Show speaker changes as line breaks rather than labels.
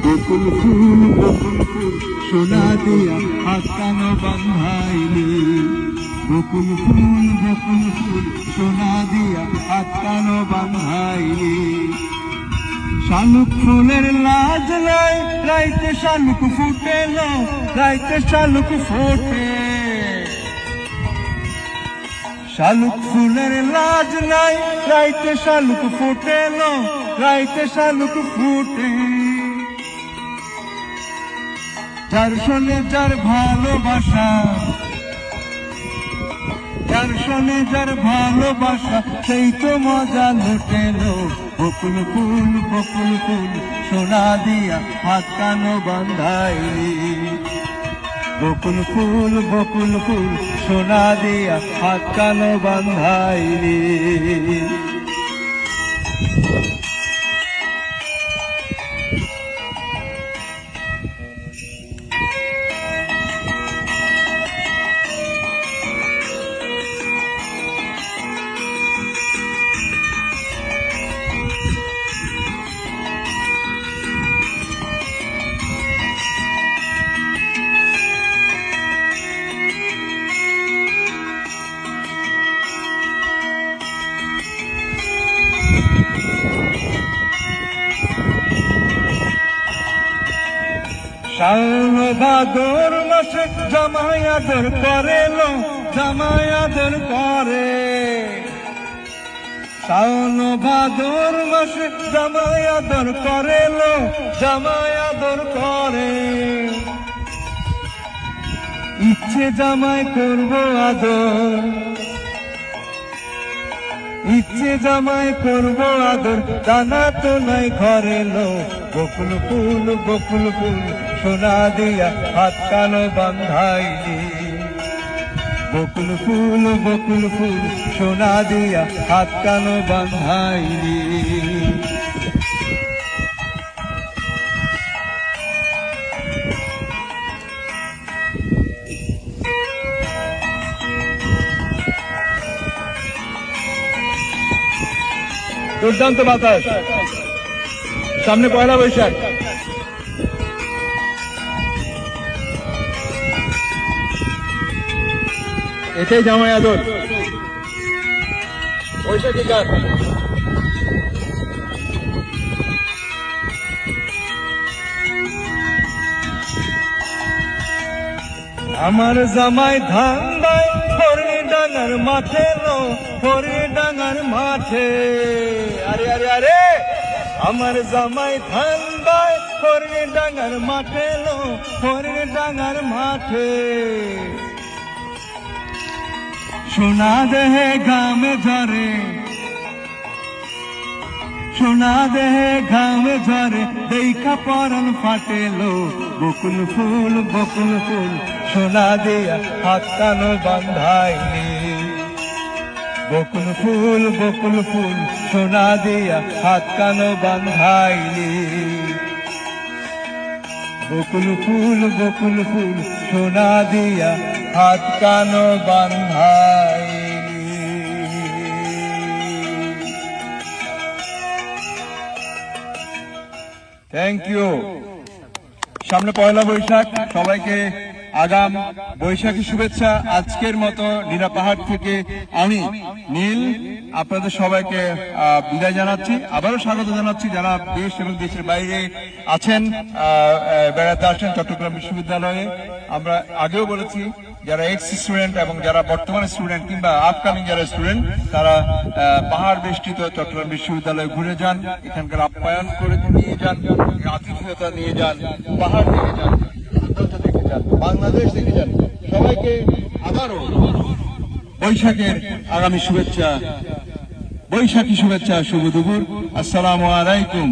বকুল ফুল সোনা দিয়া হাত কানো বান্ধাইলি। বকুল ফুল সোনা দিয়া হাত কানো বান্ধাইলি। শালুক ফুলের লাজ নাই রাইতে শালুক ফুটেল, রাইতে শালুক ফোটে। শালুক ফুলের লাজ নাই রাইতে শালুক ফুটেল, রাইতে শালুক ফুটে। যার শোনে যার ভালোবাসা, যার শোনে যার ভালোবাসা, সেই তো মজা লুটেল। বকুল ফুল সোনা দিয়া হাত কানো বান্ধাইলি। বকুল ফুল সোনা দিয়া হাত কানো বান্ধাইলি। শাওন ভাদর মাসে জামাই আদর করে, জামাই আদর করে। শাওন ভাদর মাসে জামাই আদর করে, জামাই আদর করে। ইচ্ছে জামাই করব আদর, ইচ্ছে জামাই করব আদর, জানা তো নাই ঘরে লো। বকুল ফুল সোনা দিয়া হাত কানো বান্ধাইলি। বকুল ফুল সোনা দিয়া হাত কানো বান্ধাইলি। দুর্দান্ত বাতাস, সামনে পয়লা বৈশাখ। এটাই জামাই আদর, বৈশাখী গান। আমার জামাই ধান দেয় হরি ডাঙ্গার মাঠে, হরি ডাঙ্গার মাঠে। আরে আরে আরে, আমার জামাই ধান দেয় হরি ডাঙ্গার মাঠে, হরি ডাঙ্গার মাঠে। সোনা দেহে ঘামে ঝরে, সোনা দেহে ঘামে ঝরে, দেখা পরাণ ফাটেলো। বকুল ফুল সোনা দিয়া হাত কানো বান্ধাইলি। বকুল ফুল সোনা দিয়া হাত কানো বান্ধাইলি। বকুল ফুল সোনা দিয়া হাত কানো বান্ধাইলি। Thank you. সামনে পয়লা বৈশাখ, সবাইকে আগাম বৈশাখী শুভেচ্ছা। আজকের মতো নীলা পাহাড় থেকে আমি নীল আপনাদের সবাইকে বিদায় জানাচ্ছি, আবারও স্বাগত জানাচ্ছি যারা দেশ এবং দেশের বাইরে আছেন, বেড়াতে আসেন চট্টগ্রাম বিশ্ববিদ্যালয়ে। আমরা আগেও বলেছি, যারা এক্স স্টুডেন্ট এবং যারা বর্তমানে স্টুডেন্ট কিংবা আপকামিং যারা স্টুডেন্ট, তারা পাহাড় বেষ্টিত চট্টগ্রাম বিশ্ববিদ্যালয়ে ঘুরে যান, এখানকার আপ্যায়ন করে নিয়ে যান, আতিথেয়তা নিয়ে যান, পাহাড় দেখে যান, দেখে যান, বাংলাদেশ দেখে যান। সবাইকে আবারও বৈশাখের আগামী শুভেচ্ছা, বৈশাখী শুভেচ্ছা, শুভ দুপুর। আসসালামু আলাইকুম।